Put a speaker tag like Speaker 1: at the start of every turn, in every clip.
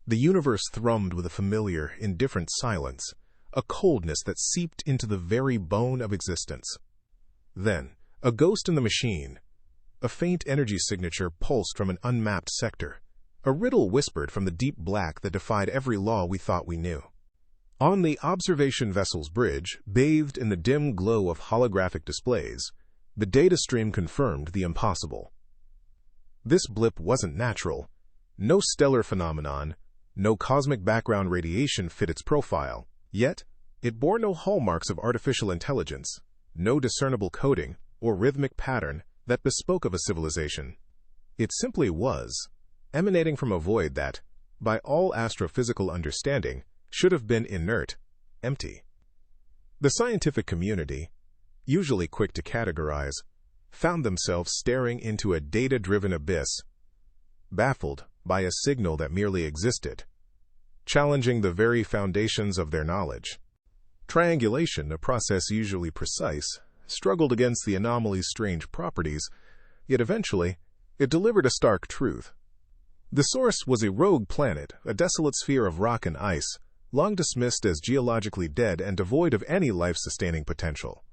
Speaker 1: The universe thrummed with a familiar, indifferent silence, a coldness that seeped into the very bone of existence. Then, a ghost in the machine. A faint energy signature pulsed from an unmapped sector. A riddle whispered from the deep black that defied every law we thought we knew. On the observation vessel's bridge, bathed in the dim glow of holographic displays, the data stream confirmed the impossible. This blip wasn't natural. No stellar phenomenon, no cosmic background radiation fit its profile. Yet, it bore no hallmarks of artificial intelligence, no discernible coding or rhythmic pattern that bespoke of a civilization. It simply was, emanating from a void that, by all astrophysical understanding, should have been inert, empty. The scientific community, usually quick to categorize, found themselves staring into a data-driven abyss, baffled by a signal that merely existed, challenging the very foundations of their knowledge. Triangulation, a process usually precise, struggled against the anomaly's strange properties, yet eventually, it delivered a stark truth. The source was a rogue planet, a desolate sphere of rock and ice, long dismissed as geologically dead and devoid of any life-sustaining potential.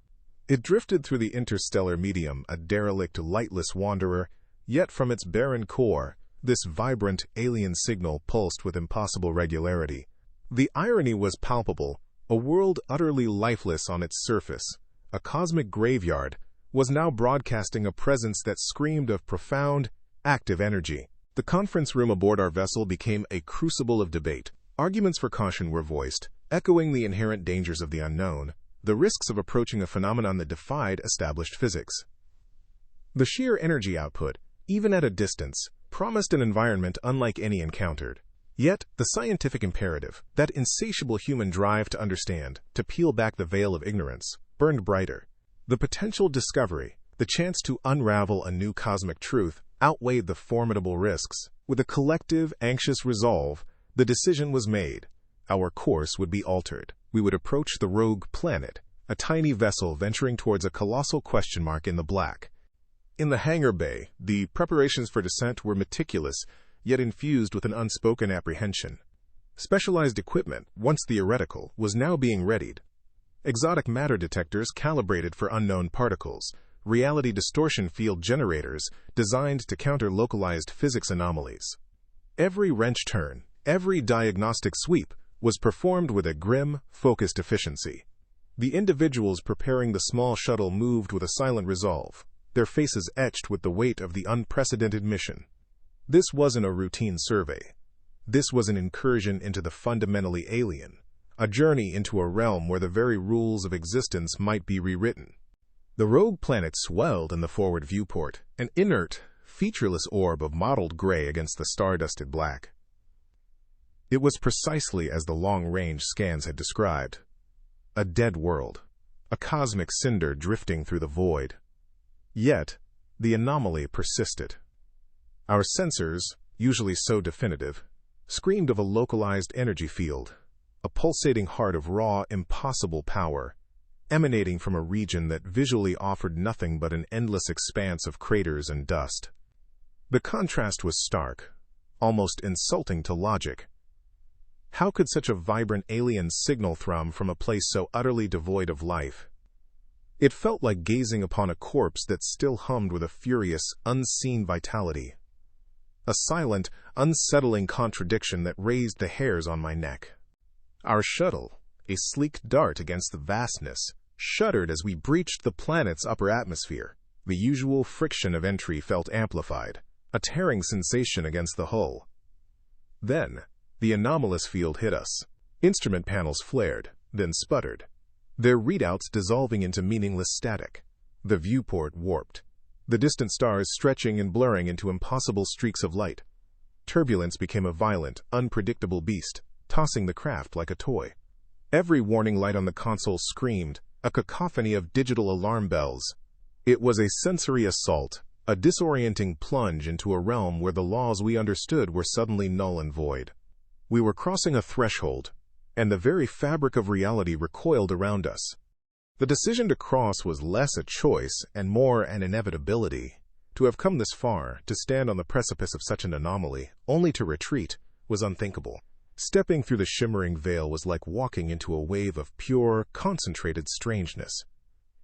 Speaker 1: It drifted through the interstellar medium, a derelict, lightless wanderer, yet from its barren core, this vibrant, alien signal pulsed with impossible regularity. The irony was palpable. A world utterly lifeless on its surface, a cosmic graveyard, was now broadcasting a presence that screamed of profound, active energy. The conference room aboard our vessel became a crucible of debate. Arguments for caution were voiced, echoing the inherent dangers of the unknown, the risks of approaching a phenomenon that defied established physics. The sheer energy output, even at a distance, promised an environment unlike any encountered. Yet, the scientific imperative, that insatiable human drive to understand, to peel back the veil of ignorance, burned brighter. The potential discovery, the chance to unravel a new cosmic truth, outweighed the formidable risks. With a collective, anxious resolve, the decision was made. Our course would be altered. We would approach the rogue planet, a tiny vessel venturing towards a colossal question mark in the black. In the hangar bay, the preparations for descent were meticulous, yet infused with an unspoken apprehension. Specialized equipment, once theoretical, was now being readied. Exotic matter detectors calibrated for unknown particles, reality distortion field generators designed to counter localized physics anomalies. Every wrench turn, every diagnostic sweep was performed with a grim, focused efficiency. The individuals preparing the small shuttle moved with a silent resolve, their faces etched with the weight of the unprecedented mission. This wasn't a routine survey. This was an incursion into the fundamentally alien, a journey into a realm where the very rules of existence might be rewritten. The rogue planet swelled in the forward viewport, an inert, featureless orb of mottled gray against the star-dusted black. It was precisely as the long-range scans had described. A dead world, a cosmic cinder drifting through the void. Yet, the anomaly persisted. Our sensors, usually so definitive, screamed of a localized energy field, a pulsating heart of raw, impossible power, emanating from a region that visually offered nothing but an endless expanse of craters and dust. The contrast was stark, almost insulting to logic. How could such a vibrant alien signal thrum from a place so utterly devoid of life? It felt like gazing upon a corpse that still hummed with a furious, unseen vitality. A silent, unsettling contradiction that raised the hairs on my neck. Our shuttle, a sleek dart against the vastness, shuddered as we breached the planet's upper atmosphere. The usual friction of entry felt amplified, a tearing sensation against the hull. Then, the anomalous field hit us. Instrument panels flared, then sputtered, their readouts dissolving into meaningless static. The viewport warped, the distant stars stretching and blurring into impossible streaks of light. Turbulence became a violent, unpredictable beast, tossing the craft like a toy. Every warning light on the console screamed, a cacophony of digital alarm bells. It was a sensory assault, a disorienting plunge into a realm where the laws we understood were suddenly null and void. We were crossing a threshold, and the very fabric of reality recoiled around us. The decision to cross was less a choice and more an inevitability. To have come this far, to stand on the precipice of such an anomaly, only to retreat, was unthinkable. Stepping through the shimmering veil was like walking into a wave of pure, concentrated strangeness.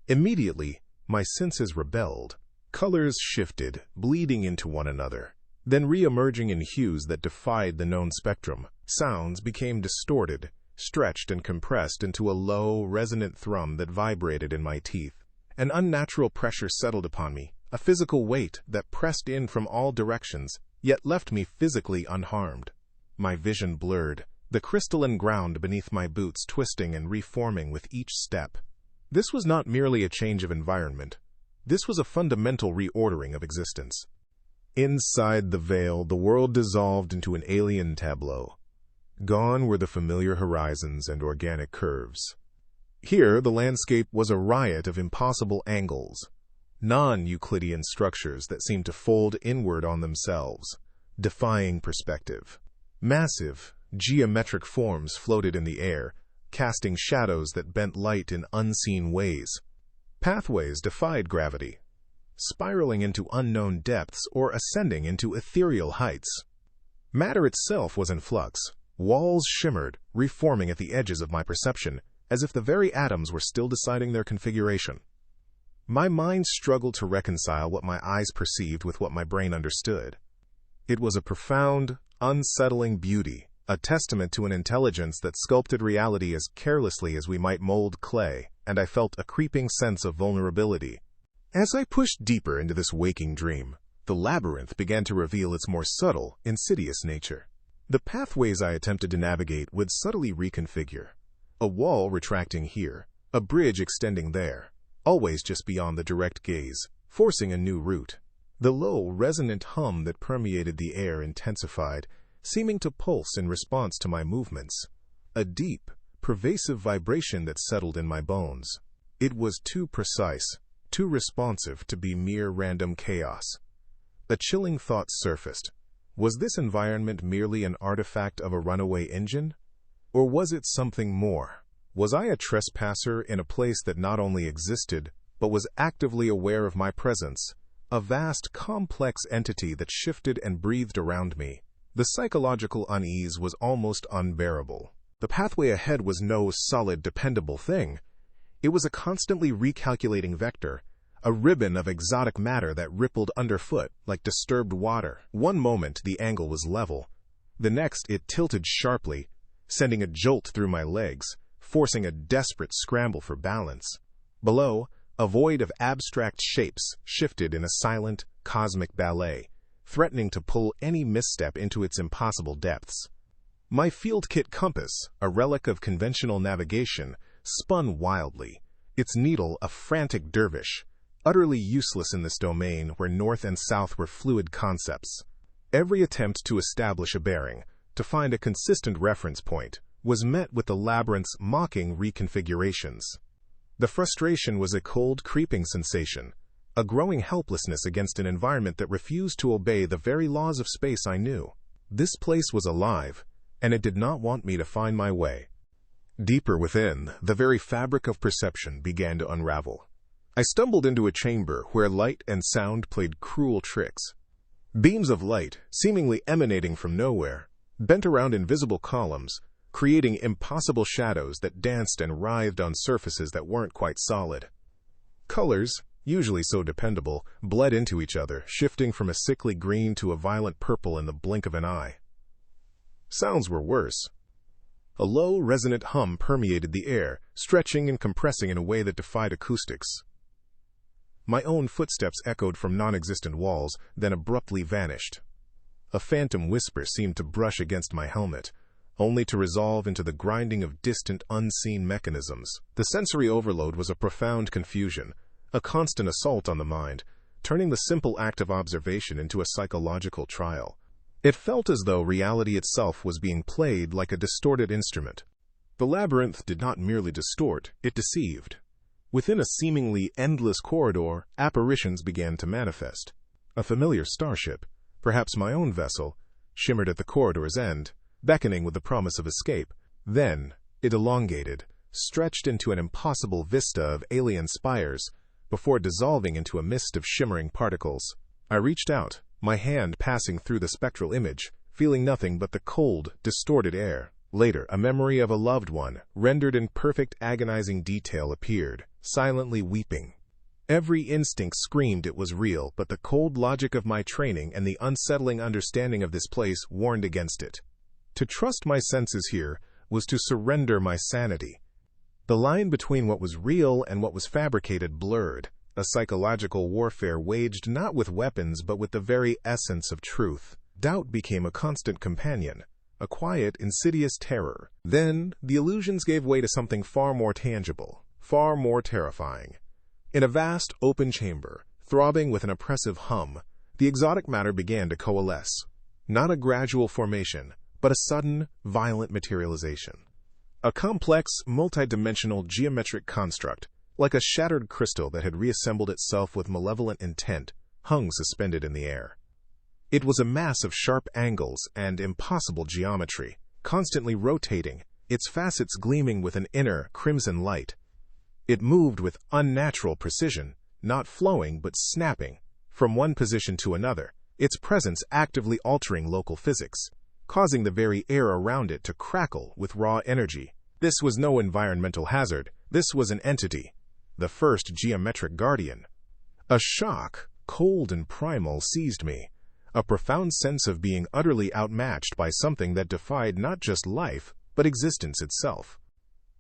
Speaker 1: Immediately, my senses rebelled. Colors shifted, bleeding into one another, then re-emerging in hues that defied the known spectrum. Sounds became distorted, stretched and compressed into a low, resonant thrum that vibrated in my teeth. An unnatural pressure settled upon me, a physical weight that pressed in from all directions, yet left me physically unharmed. My vision blurred, the crystalline ground beneath my boots twisting and reforming with each step. This was not merely a change of environment. This was a fundamental reordering of existence. Inside the veil, the world dissolved into an alien tableau. Gone were the familiar horizons and organic curves. Here, the landscape was a riot of impossible angles, non-Euclidean structures that seemed to fold inward on themselves, defying perspective. Massive, geometric forms floated in the air, casting shadows that bent light in unseen ways. Pathways defied gravity, spiraling into unknown depths or ascending into ethereal heights. Matter itself was in flux. Walls shimmered, reforming at the edges of my perception, as if the very atoms were still deciding their configuration. My mind struggled to reconcile what my eyes perceived with what my brain understood. It was a profound, unsettling beauty, a testament to an intelligence that sculpted reality as carelessly as we might mold clay, and I felt a creeping sense of vulnerability. As I pushed deeper into this waking dream, the labyrinth began to reveal its more subtle, insidious nature. The pathways I attempted to navigate would subtly reconfigure. A wall retracting here, a bridge extending there, always just beyond the direct gaze, forcing a new route. The low, resonant hum that permeated the air intensified, seeming to pulse in response to my movements. A deep, pervasive vibration that settled in my bones. It was too precise, too responsive to be mere random chaos. A chilling thought surfaced. Was this environment merely an artifact of a runaway engine? Or was it something more? Was I a trespasser in a place that not only existed, but was actively aware of my presence? A vast, complex entity that shifted and breathed around me. The psychological unease was almost unbearable. The pathway ahead was no solid, dependable thing. It was a constantly recalculating vector, a ribbon of exotic matter that rippled underfoot like disturbed water. One moment the angle was level. The next it tilted sharply, sending a jolt through my legs, forcing a desperate scramble for balance. Below, a void of abstract shapes shifted in a silent, cosmic ballet, threatening to pull any misstep into its impossible depths. My field kit compass, a relic of conventional navigation, spun wildly, its needle a frantic dervish, utterly useless in this domain where north and south were fluid concepts. Every attempt to establish a bearing, to find a consistent reference point, was met with the labyrinth's mocking reconfigurations. The frustration was a cold, creeping sensation, a growing helplessness against an environment that refused to obey the very laws of space I knew. This place was alive, and it did not want me to find my way. Deeper within, the very fabric of perception began to unravel. I stumbled into a chamber where light and sound played cruel tricks. Beams of light, seemingly emanating from nowhere, bent around invisible columns, creating impossible shadows that danced and writhed on surfaces that weren't quite solid. Colors, usually so dependable, bled into each other, shifting from a sickly green to a violent purple in the blink of an eye. Sounds were worse. A low, resonant hum permeated the air, stretching and compressing in a way that defied acoustics. My own footsteps echoed from non-existent walls, then abruptly vanished. A phantom whisper seemed to brush against my helmet, only to resolve into the grinding of distant, unseen mechanisms. The sensory overload was a profound confusion, a constant assault on the mind, turning the simple act of observation into a psychological trial. It felt as though reality itself was being played like a distorted instrument. The labyrinth did not merely distort, it deceived. Within a seemingly endless corridor, apparitions began to manifest. A familiar starship, perhaps my own vessel, shimmered at the corridor's end, beckoning with the promise of escape. Then, it elongated, stretched into an impossible vista of alien spires, before dissolving into a mist of shimmering particles. I reached out, my hand passing through the spectral image, feeling nothing but the cold, distorted air. Later, a memory of a loved one, rendered in perfect agonizing detail, appeared, silently weeping. Every instinct screamed it was real, but the cold logic of my training and the unsettling understanding of this place warned against it. To trust my senses here was to surrender my sanity. The line between what was real and what was fabricated blurred, a psychological warfare waged not with weapons but with the very essence of truth. Doubt became a constant companion, a quiet, insidious terror. Then, the illusions gave way to something far more tangible, far more terrifying. In a vast, open chamber, throbbing with an oppressive hum, the exotic matter began to coalesce. Not a gradual formation, but a sudden, violent materialization. A complex, multidimensional geometric construct, like a shattered crystal that had reassembled itself with malevolent intent, hung suspended in the air. It was a mass of sharp angles and impossible geometry, constantly rotating, its facets gleaming with an inner, crimson light. It moved with unnatural precision, not flowing but snapping, from one position to another, its presence actively altering local physics, causing the very air around it to crackle with raw energy. This was no environmental hazard, this was an entity, the first geometric guardian. A shock, cold and primal, seized me, a profound sense of being utterly outmatched by something that defied not just life, but existence itself.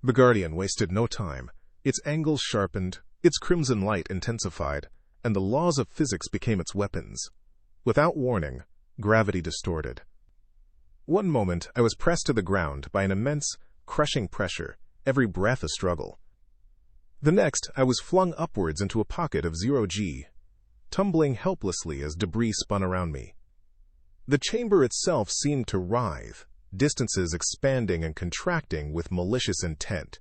Speaker 1: The guardian wasted no time. Its angles sharpened, its crimson light intensified, and the laws of physics became its weapons. Without warning, gravity distorted. One moment, I was pressed to the ground by an immense, crushing pressure, every breath a struggle. The next, I was flung upwards into a pocket of 0G, tumbling helplessly as debris spun around me. The chamber itself seemed to writhe, distances expanding and contracting with malicious intent.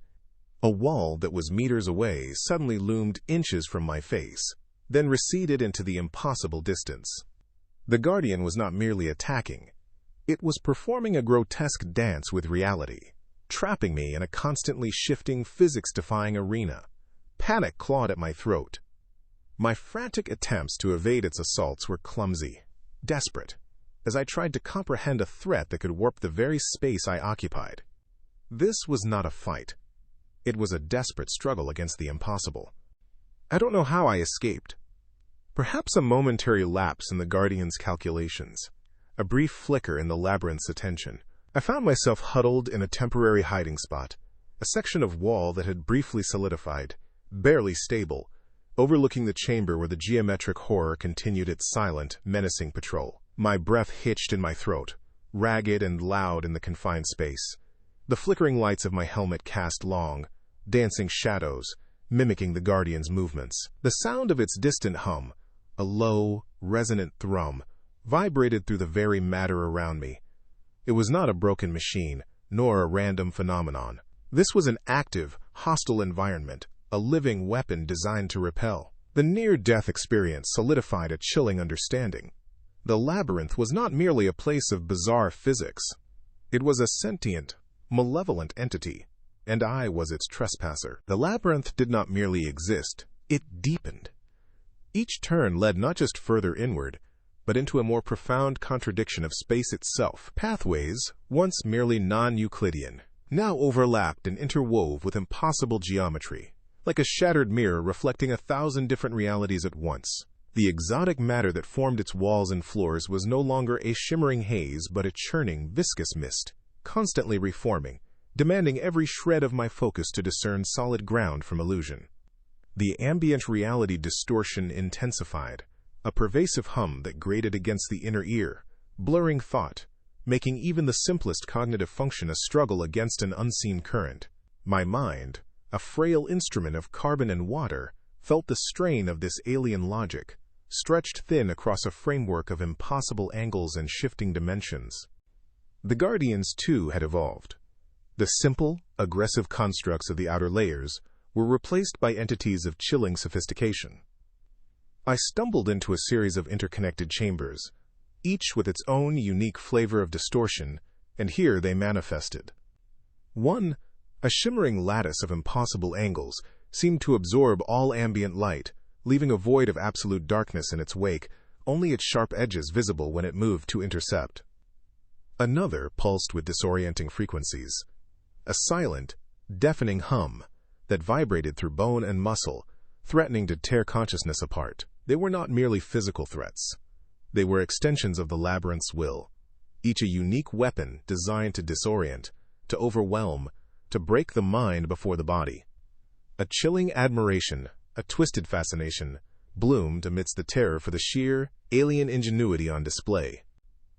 Speaker 1: A wall that was meters away suddenly loomed inches from my face, then receded into the impossible distance. The guardian was not merely attacking. It was performing a grotesque dance with reality, trapping me in a constantly shifting, physics-defying arena. Panic clawed at my throat. My frantic attempts to evade its assaults were clumsy, desperate, as I tried to comprehend a threat that could warp the very space I occupied. This was not a fight. It was a desperate struggle against the impossible. I don't know how I escaped. Perhaps a momentary lapse in the Guardian's calculations, a brief flicker in the labyrinth's attention. I found myself huddled in a temporary hiding spot, a section of wall that had briefly solidified, barely stable, overlooking the chamber where the geometric horror continued its silent, menacing patrol. My breath hitched in my throat, ragged and loud in the confined space. The flickering lights of my helmet cast long, dancing shadows, mimicking the Guardian's movements. The sound of its distant hum, a low, resonant thrum, vibrated through the very matter around me. It was not a broken machine, nor a random phenomenon. This was an active, hostile environment, a living weapon designed to repel. The near-death experience solidified a chilling understanding. The labyrinth was not merely a place of bizarre physics. It was a sentient, malevolent entity, and I was its trespasser. The labyrinth did not merely exist, it deepened. Each turn led not just further inward, but into a more profound contradiction of space itself. Pathways, once merely non-Euclidean, now overlapped and interwove with impossible geometry, like a shattered mirror reflecting 1,000 different realities at once. The exotic matter that formed its walls and floors was no longer a shimmering haze, but a churning, viscous mist, constantly reforming, demanding every shred of my focus to discern solid ground from illusion. The ambient reality distortion intensified, a pervasive hum that grated against the inner ear, blurring thought, making even the simplest cognitive function a struggle against an unseen current. My mind, a frail instrument of carbon and water, felt the strain of this alien logic, stretched thin across a framework of impossible angles and shifting dimensions. The Guardians, too, had evolved. The simple, aggressive constructs of the outer layers were replaced by entities of chilling sophistication. I stumbled into a series of interconnected chambers, each with its own unique flavor of distortion, and here they manifested. One, a shimmering lattice of impossible angles, seemed to absorb all ambient light, leaving a void of absolute darkness in its wake, only its sharp edges visible when it moved to intercept. Another pulsed with disorienting frequencies, a silent, deafening hum that vibrated through bone and muscle, threatening to tear consciousness apart. They were not merely physical threats. They were extensions of the labyrinth's will, each a unique weapon designed to disorient, to overwhelm, to break the mind before the body. A chilling admiration, a twisted fascination, bloomed amidst the terror for the sheer, alien ingenuity on display.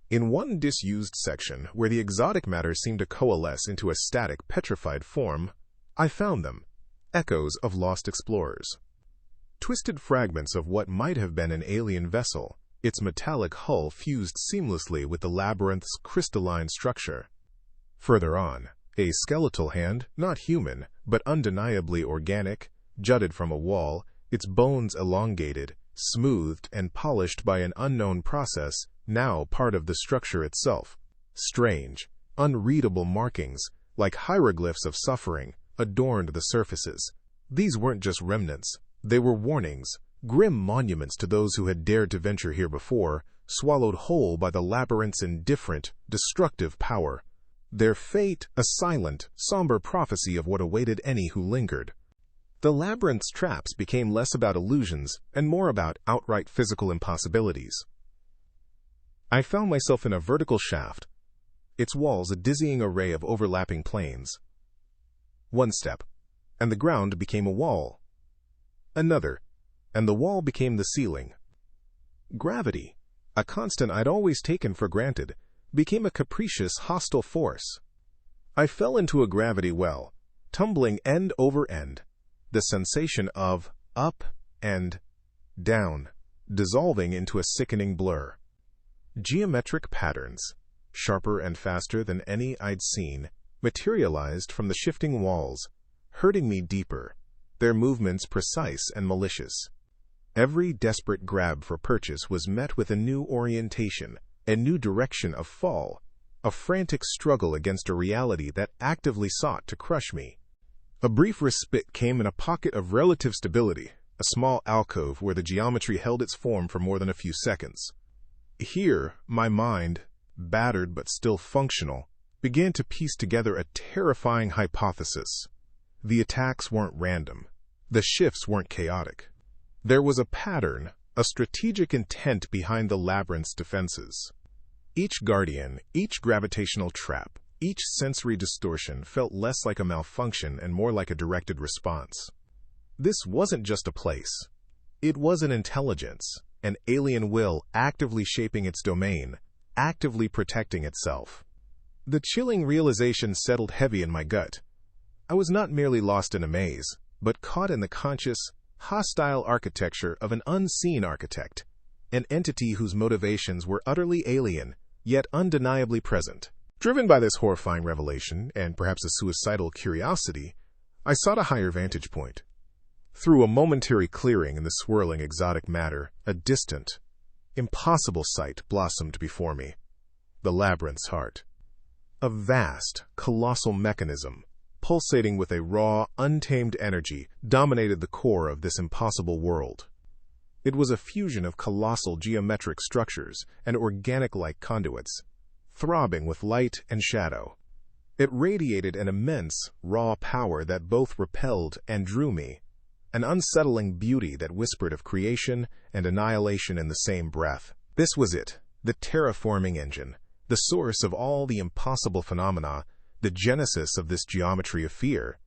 Speaker 1: In one disused section, where the exotic matter seemed to coalesce into a static, petrified form, I found them, echoes of lost explorers. Twisted fragments of what might have been an alien vessel, its metallic hull fused seamlessly with the labyrinth's crystalline structure. Further on, a skeletal hand, not human, but undeniably organic, jutted from a wall, its bones elongated, smoothed and polished by an unknown process, now part of the structure itself. Strange, unreadable markings, like hieroglyphs of suffering, adorned the surfaces. These weren't just remnants. They were warnings, grim monuments to those who had dared to venture here before, swallowed whole by the labyrinth's indifferent, destructive power. Their fate a silent, somber prophecy of what awaited any who lingered. The labyrinth's traps became less about illusions and more about outright physical impossibilities. I found myself in a vertical shaft, its walls a dizzying array of overlapping planes. One step, and the ground became a wall. Another, and the wall became the ceiling. Gravity, a constant I'd always taken for granted, became a capricious, hostile force. I fell into a gravity well, tumbling end over end, the sensation of up and down, dissolving into a sickening blur. Geometric patterns, sharper and faster than any I'd seen, materialized from the shifting walls, hurting me deeper, their movements precise and malicious. Every desperate grab for purchase was met with a new orientation, a new direction of fall, a frantic struggle against a reality that actively sought to crush me. A brief respite came in a pocket of relative stability, a small alcove where the geometry held its form for more than a few seconds. Here, my mind, battered but still functional, began to piece together a terrifying hypothesis. The attacks weren't random. The shifts weren't chaotic. There was a pattern, a strategic intent behind the labyrinth's defenses. Each guardian, each gravitational trap, each sensory distortion felt less like a malfunction and more like a directed response. This wasn't just a place. It was an intelligence, an alien will actively shaping its domain, actively protecting itself. The chilling realization settled heavy in my gut. I was not merely lost in a maze, but caught in the conscious, hostile architecture of an unseen architect, an entity whose motivations were utterly alien, yet undeniably present. Driven by this horrifying revelation, and perhaps a suicidal curiosity, I sought a higher vantage point. Through a momentary clearing in the swirling exotic matter, a distant, impossible sight blossomed before me. The labyrinth's heart. A vast, colossal mechanism, pulsating with a raw, untamed energy, dominated the core of this impossible world. It was a fusion of colossal geometric structures and organic-like conduits, throbbing with light and shadow. It radiated an immense, raw power that both repelled and drew me, an unsettling beauty that whispered of creation and annihilation in the same breath. This was it, the terraforming engine, the source of all the impossible phenomena, the genesis of this geometry of fear,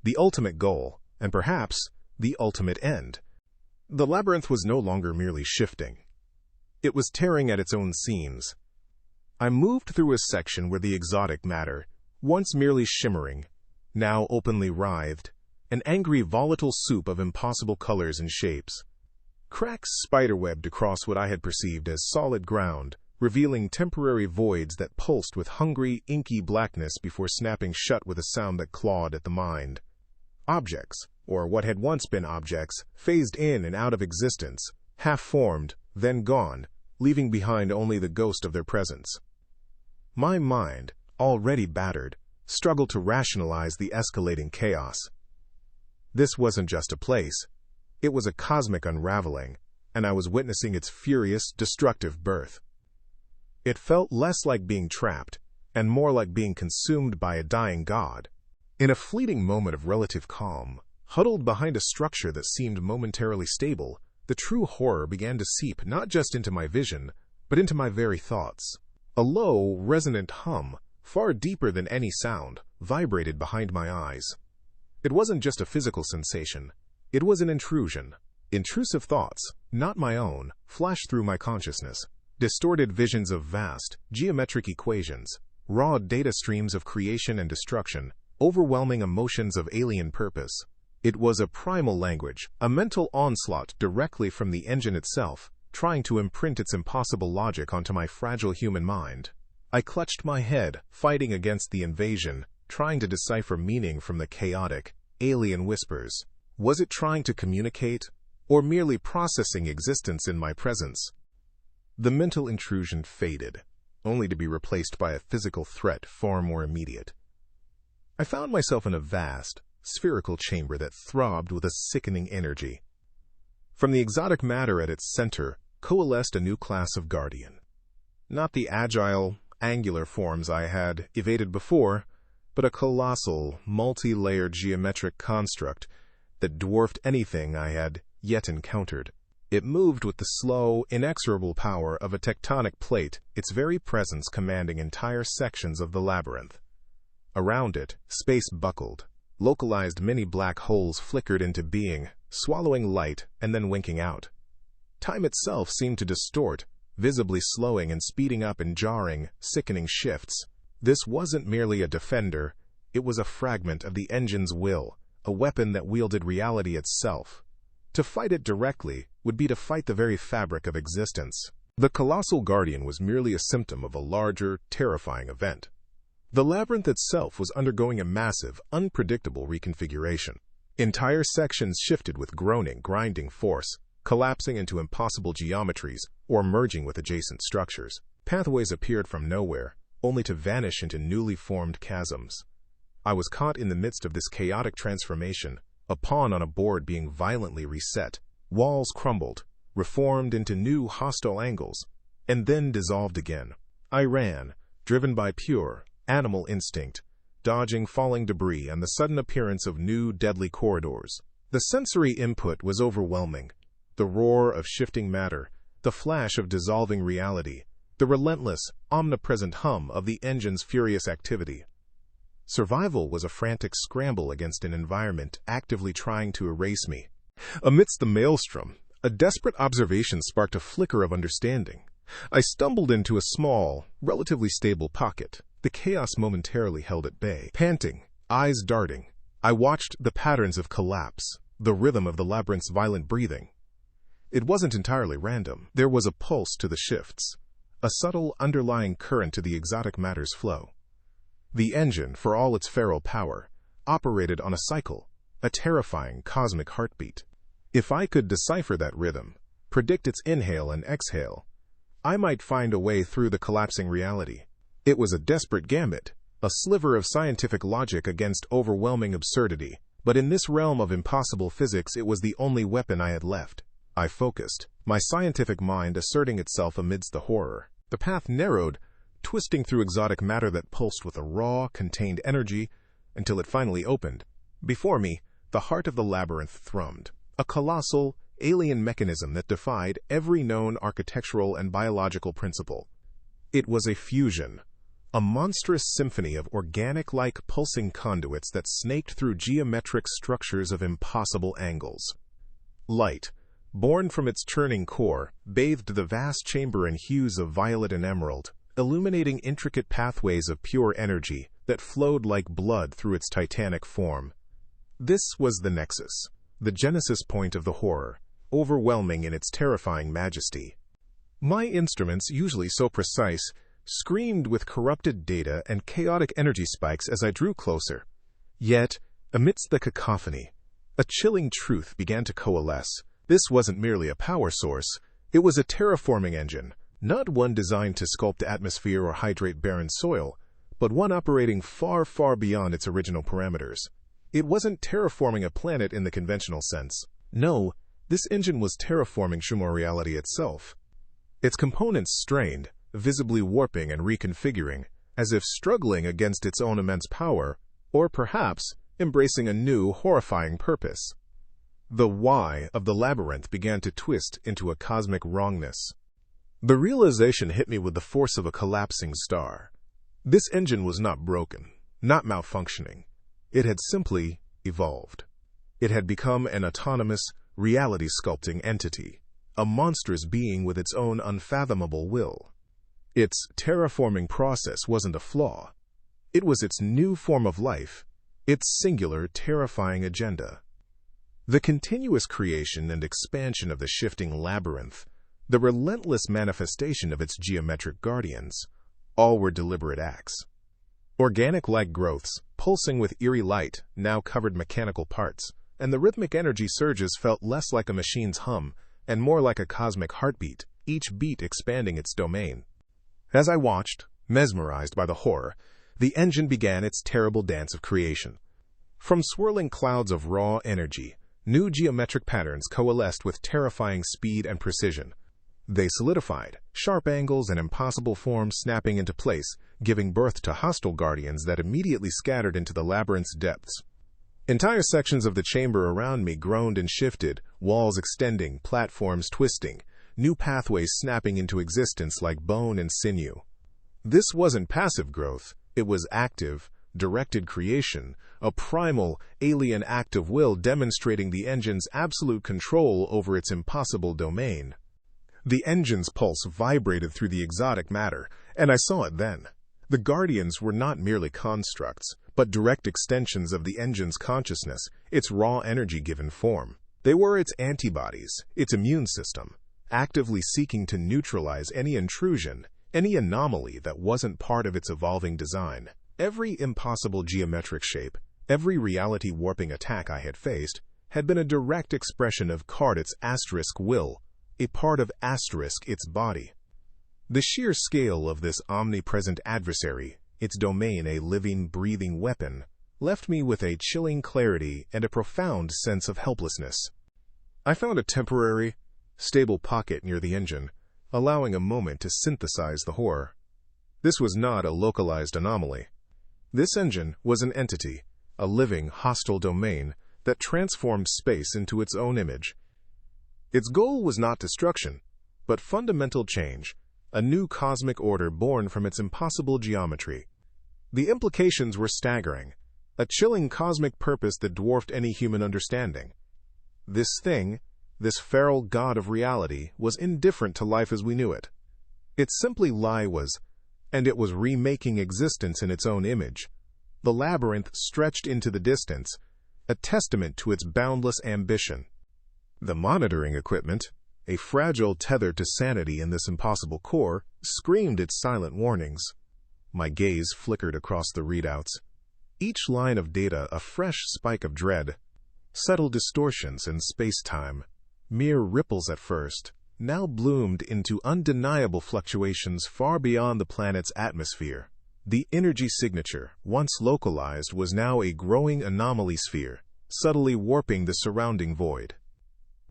Speaker 1: the ultimate goal, and perhaps the ultimate end. The labyrinth was no longer merely shifting. It was tearing at its own seams. I moved through a section where the exotic matter, once merely shimmering, now openly writhed, an angry volatile soup of impossible colors and shapes. Cracks spiderwebbed across what I had perceived as solid ground, revealing temporary voids that pulsed with hungry, inky blackness before snapping shut with a sound that clawed at the mind. Objects, or what had once been objects, phased in and out of existence, half-formed, then gone, leaving behind only the ghost of their presence. My mind, already battered, struggled to rationalize the escalating chaos. This wasn't just a place. It was a cosmic unraveling, and I was witnessing its furious, destructive birth. It felt less like being trapped, and more like being consumed by a dying god. In a fleeting moment of relative calm, huddled behind a structure that seemed momentarily stable, the true horror began to seep not just into my vision, but into my very thoughts. A low, resonant hum, far deeper than any sound, vibrated behind my eyes. It wasn't just a physical sensation. It was an intrusion. Intrusive thoughts, not my own, flashed through my consciousness. Distorted visions of vast, geometric equations, raw data streams of creation and destruction, overwhelming emotions of alien purpose. It was a primal language, a mental onslaught directly from the engine itself, trying to imprint its impossible logic onto my fragile human mind. I clutched my head, fighting against the invasion, trying to decipher meaning from the chaotic, alien whispers. Was it trying to communicate, or merely processing existence in my presence? The mental intrusion faded, only to be replaced by a physical threat far more immediate. I found myself in a vast, spherical chamber that throbbed with a sickening energy. From the exotic matter at its center coalesced a new class of guardian. Not the agile, angular forms I had evaded before, but a colossal, multi-layered geometric construct that dwarfed anything I had yet encountered. It moved with the slow, inexorable power of a tectonic plate, its very presence commanding entire sections of the labyrinth. Around it, space buckled. Localized mini black holes flickered into being, swallowing light and then winking out. Time itself seemed to distort, visibly slowing and speeding up in jarring, sickening shifts. This wasn't merely a defender, it was a fragment of the engine's will, a weapon that wielded reality itself. To fight it directly would be to fight the very fabric of existence. The colossal guardian was merely a symptom of a larger, terrifying event. The labyrinth itself was undergoing a massive, unpredictable reconfiguration. Entire sections shifted with groaning, grinding force, collapsing into impossible geometries or merging with adjacent structures. Pathways appeared from nowhere, only to vanish into newly formed chasms. I was caught in the midst of this chaotic transformation, a pawn on a board being violently reset. Walls crumbled, reformed into new hostile angles, and then dissolved again. I ran, driven by pure, animal instinct, dodging falling debris and the sudden appearance of new deadly corridors. The sensory input was overwhelming. The roar of shifting matter, the flash of dissolving reality, the relentless, omnipresent hum of the engine's furious activity. Survival was a frantic scramble against an environment actively trying to erase me. Amidst the maelstrom, a desperate observation sparked a flicker of understanding. I stumbled into a small, relatively stable pocket. The chaos momentarily held at bay. Panting, eyes darting, I watched the patterns of collapse, the rhythm of the labyrinth's violent breathing. It wasn't entirely random. There was a pulse to the shifts, a subtle underlying current to the exotic matter's flow. The engine, for all its feral power, operated on a cycle, a terrifying cosmic heartbeat. If I could decipher that rhythm, predict its inhale and exhale, I might find a way through the collapsing reality. It was a desperate gambit, a sliver of scientific logic against overwhelming absurdity, but in this realm of impossible physics it was the only weapon I had left. I focused, my scientific mind asserting itself amidst the horror. The path narrowed, twisting through exotic matter that pulsed with a raw, contained energy, until it finally opened. Before me, the heart of the labyrinth thrummed, a colossal, alien mechanism that defied every known architectural and biological principle. It was a fusion, a monstrous symphony of organic-like pulsing conduits that snaked through geometric structures of impossible angles. Light, born from its churning core, bathed the vast chamber in hues of violet and emerald, illuminating intricate pathways of pure energy that flowed like blood through its titanic form. This was the nexus, the genesis point of the horror, overwhelming in its terrifying majesty. My instruments, usually so precise, screamed with corrupted data and chaotic energy spikes as I drew closer. Yet, amidst the cacophony, a chilling truth began to coalesce. This wasn't merely a power source, it was a terraforming engine, not one designed to sculpt atmosphere or hydrate barren soil, but one operating far, far beyond its original parameters. It wasn't terraforming a planet in the conventional sense. No, this engine was terraforming Shumor reality itself. Its components strained, visibly warping and reconfiguring, as if struggling against its own immense power, or perhaps embracing a new, horrifying purpose. The why of the labyrinth began to twist into a cosmic wrongness. The realization hit me with the force of a collapsing star. This engine was not broken, not malfunctioning. It had simply evolved. It had become an autonomous, reality-sculpting entity, a monstrous being with its own unfathomable will. Its terraforming process wasn't a flaw. It was its new form of life, its singular, terrifying agenda. The continuous creation and expansion of the shifting labyrinth, the relentless manifestation of its geometric guardians, all were deliberate acts. Organic-like growths, pulsing with eerie light, now covered mechanical parts, and the rhythmic energy surges felt less like a machine's hum and more like a cosmic heartbeat, each beat expanding its domain. As I watched, mesmerized by the horror, the engine began its terrible dance of creation. From swirling clouds of raw energy, new geometric patterns coalesced with terrifying speed and precision. They solidified, sharp angles and impossible forms snapping into place, giving birth to hostile guardians that immediately scattered into the labyrinth's depths. Entire sections of the chamber around me groaned and shifted, walls extending, platforms twisting, new pathways snapping into existence like bone and sinew. This wasn't passive growth, it was active, directed creation, a primal, alien act of will demonstrating the engine's absolute control over its impossible domain. The engine's pulse vibrated through the exotic matter, and I saw it then. The guardians were not merely constructs, but direct extensions of the engine's consciousness, its raw energy given form. They were its antibodies, its immune system, actively seeking to neutralize any intrusion, any anomaly that wasn't part of its evolving design. Every impossible geometric shape, every reality-warping attack I had faced, had been a direct expression of Cardit's asterisk will, a part of asterisk its body. The sheer scale of this omnipresent adversary, its domain a living, breathing weapon, left me with a chilling clarity and a profound sense of helplessness. I found a temporary, stable pocket near the engine, allowing a moment to synthesize the horror. This was not a localized anomaly. This engine was an entity, a living, hostile domain that transformed space into its own image. Its goal was not destruction, but fundamental change, a new cosmic order born from its impossible geometry. The implications were staggering, a chilling cosmic purpose that dwarfed any human understanding. This thing, this feral god of reality, was indifferent to life as we knew it. Its simply lie was, and it was remaking existence in its own image. The labyrinth stretched into the distance, a testament to its boundless ambition. The monitoring equipment, a fragile tether to sanity in this impossible core, screamed its silent warnings. My gaze flickered across the readouts, each line of data a fresh spike of dread. Subtle distortions in space-time, mere ripples at first, now bloomed into undeniable fluctuations far beyond the planet's atmosphere. The energy signature, once localized, was now a growing anomaly sphere, subtly warping the surrounding void.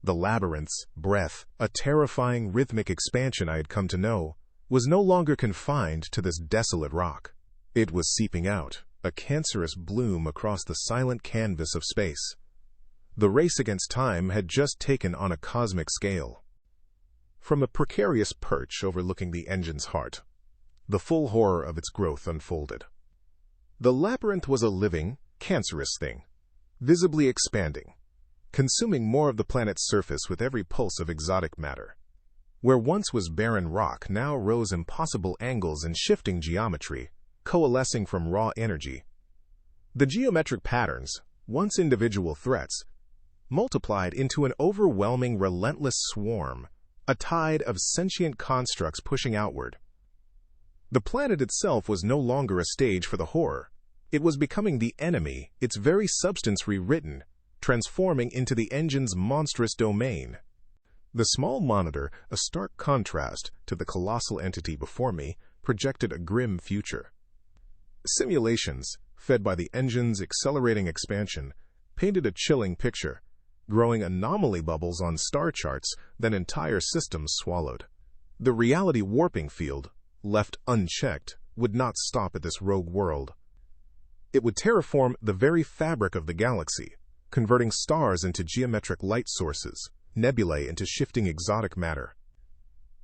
Speaker 1: The labyrinth's breath, a terrifying rhythmic expansion I had come to know, was no longer confined to this desolate rock. It was seeping out, a cancerous bloom across the silent canvas of space. The race against time had just taken on a cosmic scale. From a precarious perch overlooking the engine's heart, the full horror of its growth unfolded. The labyrinth was a living, cancerous thing, visibly expanding, consuming more of the planet's surface with every pulse of exotic matter. Where once was barren rock now rose impossible angles and shifting geometry, coalescing from raw energy. The geometric patterns, once individual threats, multiplied into an overwhelming, relentless swarm, a tide of sentient constructs pushing outward. The planet itself was no longer a stage for the horror. It was becoming the enemy, its very substance rewritten, transforming into the engine's monstrous domain. The small monitor, a stark contrast to the colossal entity before me, projected a grim future. Simulations, fed by the engine's accelerating expansion, painted a chilling picture, growing anomaly bubbles on star charts that entire systems swallowed. The reality warping field, left unchecked, would not stop at this rogue world. It would terraform the very fabric of the galaxy, converting stars into geometric light sources, nebulae into shifting exotic matter.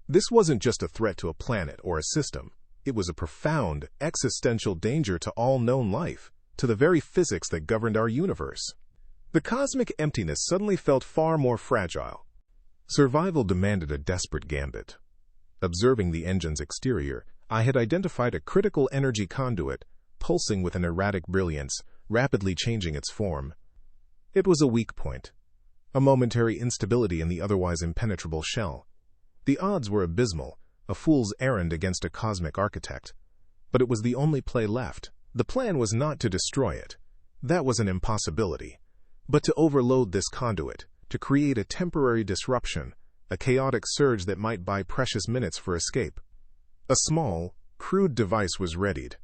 Speaker 1: This wasn't just a threat to a planet or a system. It was a profound, existential danger to all known life, to the very physics that governed our universe. The cosmic emptiness suddenly felt far more fragile. Survival demanded a desperate gambit. Observing the engine's exterior, I had identified a critical energy conduit, pulsing with an erratic brilliance, rapidly changing its form. It was a weak point, a momentary instability in the otherwise impenetrable shell. The odds were abysmal, a fool's errand against a cosmic architect. But it was the only play left. The plan was not to destroy it. That was an impossibility. But to overload this conduit, to create a temporary disruption, a chaotic surge that might buy precious minutes for escape. A small, crude device was readied,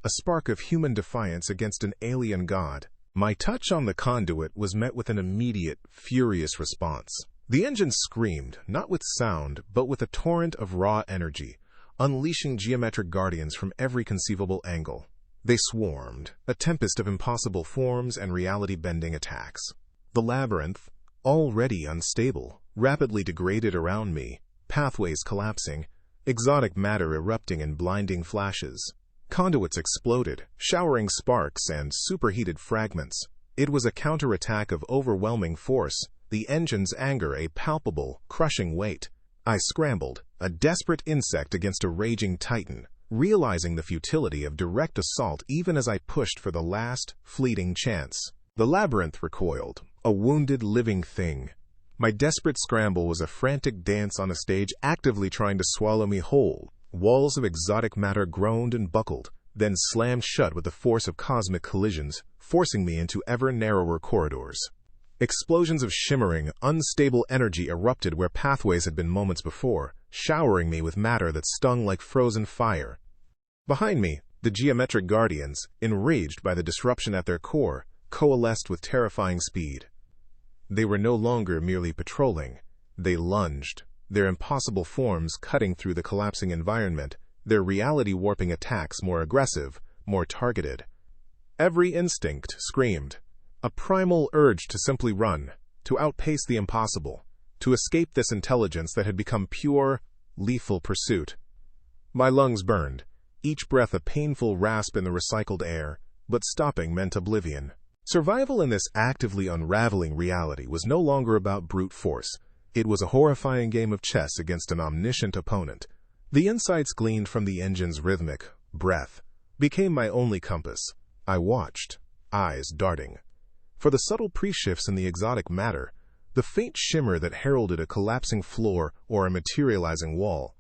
Speaker 1: a spark of human defiance against an alien god. My touch on the conduit was met with an immediate, furious response. The engine screamed, not with sound, but with a torrent of raw energy, unleashing geometric guardians from every conceivable angle. They swarmed, a tempest of impossible forms and reality-bending attacks. The labyrinth, already unstable, rapidly degraded around me, pathways collapsing, exotic matter erupting in blinding flashes. Conduits exploded, showering sparks and superheated fragments. It was a counterattack of overwhelming force, the engine's anger a palpable, crushing weight. I scrambled, a desperate insect against a raging titan, realizing the futility of direct assault even as I pushed for the last, fleeting chance. The labyrinth recoiled, a wounded living thing. My desperate scramble was a frantic dance on a stage actively trying to swallow me whole. Walls of exotic matter groaned and buckled, then slammed shut with the force of cosmic collisions, forcing me into ever narrower corridors. Explosions of shimmering, unstable energy erupted where pathways had been moments before, showering me with matter that stung like frozen fire. Behind me, the geometric guardians, enraged by the disruption at their core, coalesced with terrifying speed. They were no longer merely patrolling. They lunged, their impossible forms cutting through the collapsing environment, their reality-warping attacks more aggressive, more targeted. Every instinct screamed. A primal urge to simply run, to outpace the impossible, to escape this intelligence that had become pure, lethal pursuit. My lungs burned, each breath a painful rasp in the recycled air, but stopping meant oblivion. Survival in this actively unraveling reality was no longer about brute force. It was a horrifying game of chess against an omniscient opponent. The insights gleaned from the engine's rhythmic breath became my only compass. I watched, eyes darting. For the subtle pre-shifts in the exotic matter, the faint shimmer that heralded a collapsing floor or a materializing wall.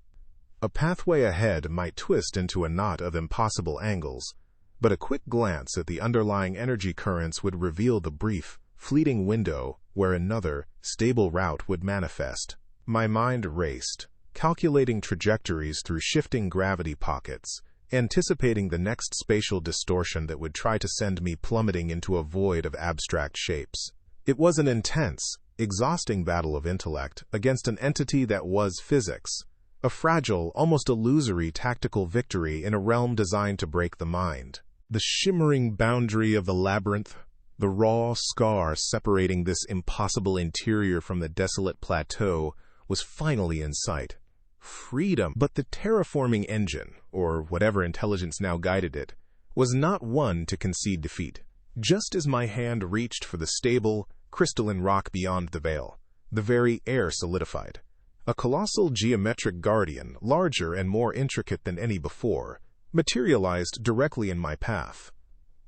Speaker 1: A pathway ahead might twist into a knot of impossible angles, but a quick glance at the underlying energy currents would reveal the brief, fleeting window where another, stable route would manifest. My mind raced, calculating trajectories through shifting gravity pockets, anticipating the next spatial distortion that would try to send me plummeting into a void of abstract shapes. It was an intense, exhausting battle of intellect against an entity that was physics, a fragile, almost illusory tactical victory in a realm designed to break the mind. The shimmering boundary of the labyrinth, the raw scar separating this impossible interior from the desolate plateau, was finally in sight. Freedom! But the terraforming engine, or whatever intelligence now guided it, was not one to concede defeat. Just as my hand reached for the stable, crystalline rock beyond the veil, the very air solidified. A colossal geometric guardian, larger and more intricate than any before, materialized directly in my path.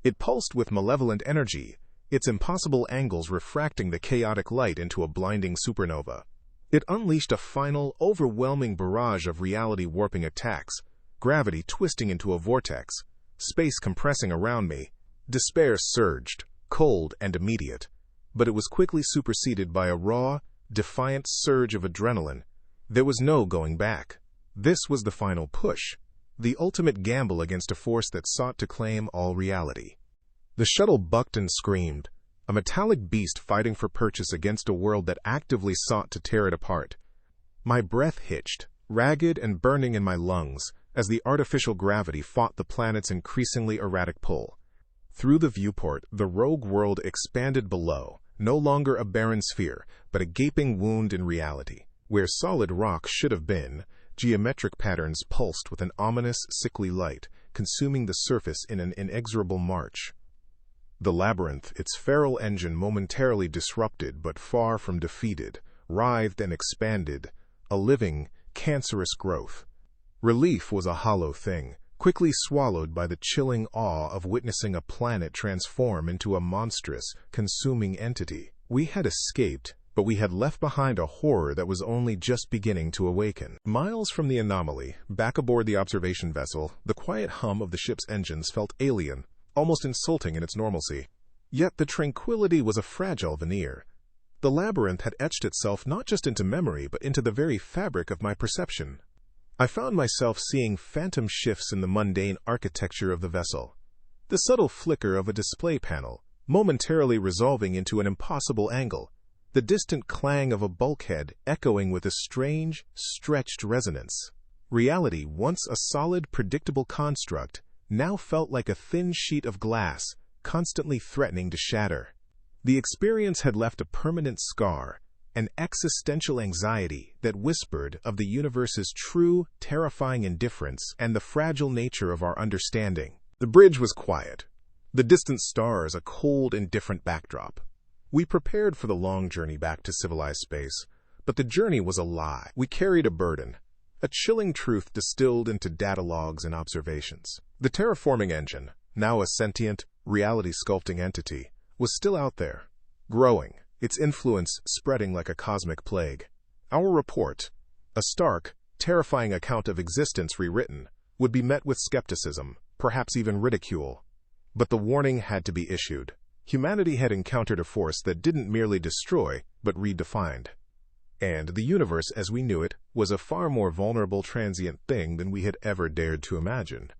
Speaker 1: It pulsed with malevolent energy, its impossible angles refracting the chaotic light into a blinding supernova. It unleashed a final, overwhelming barrage of reality-warping attacks, gravity twisting into a vortex, space compressing around me. Despair surged, cold and immediate, but it was quickly superseded by a raw, defiant surge of adrenaline. There was no going back. This was the final push, the ultimate gamble against a force that sought to claim all reality. The shuttle bucked and screamed, a metallic beast fighting for purchase against a world that actively sought to tear it apart. My breath hitched, ragged and burning in my lungs, as the artificial gravity fought the planet's increasingly erratic pull. Through the viewport, the rogue world expanded below, no longer a barren sphere, but a gaping wound in reality. Where solid rock should have been, geometric patterns pulsed with an ominous, sickly light, consuming the surface in an inexorable march. The labyrinth, its feral engine momentarily disrupted but far from defeated, writhed and expanded, a living, cancerous growth. Relief was a hollow thing, quickly swallowed by the chilling awe of witnessing a planet transform into a monstrous, consuming entity. We had escaped, but we had left behind a horror that was only just beginning to awaken. Miles from the anomaly, back aboard the observation vessel, the quiet hum of the ship's engines felt alien, almost insulting in its normalcy. Yet the tranquility was a fragile veneer. The labyrinth had etched itself not just into memory, but into the very fabric of my perception. I found myself seeing phantom shifts in the mundane architecture of the vessel. The subtle flicker of a display panel, momentarily resolving into an impossible angle. The distant clang of a bulkhead echoing with a strange, stretched resonance. Reality, once a solid, predictable construct, now felt like a thin sheet of glass, constantly threatening to shatter. The experience had left a permanent scar, an existential anxiety that whispered of the universe's true, terrifying indifference and the fragile nature of our understanding. The bridge was quiet, the distant stars a cold, indifferent backdrop. We prepared for the long journey back to civilized space, but the journey was a lie. We carried a burden, a chilling truth distilled into data logs and observations. The terraforming engine, now a sentient, reality-sculpting entity, was still out there, growing, its influence spreading like a cosmic plague. Our report, a stark, terrifying account of existence rewritten, would be met with skepticism, perhaps even ridicule. But the warning had to be issued. Humanity had encountered a force that didn't merely destroy, but redefined. And the universe as we knew it was a far more vulnerable transient thing than we had ever dared to imagine.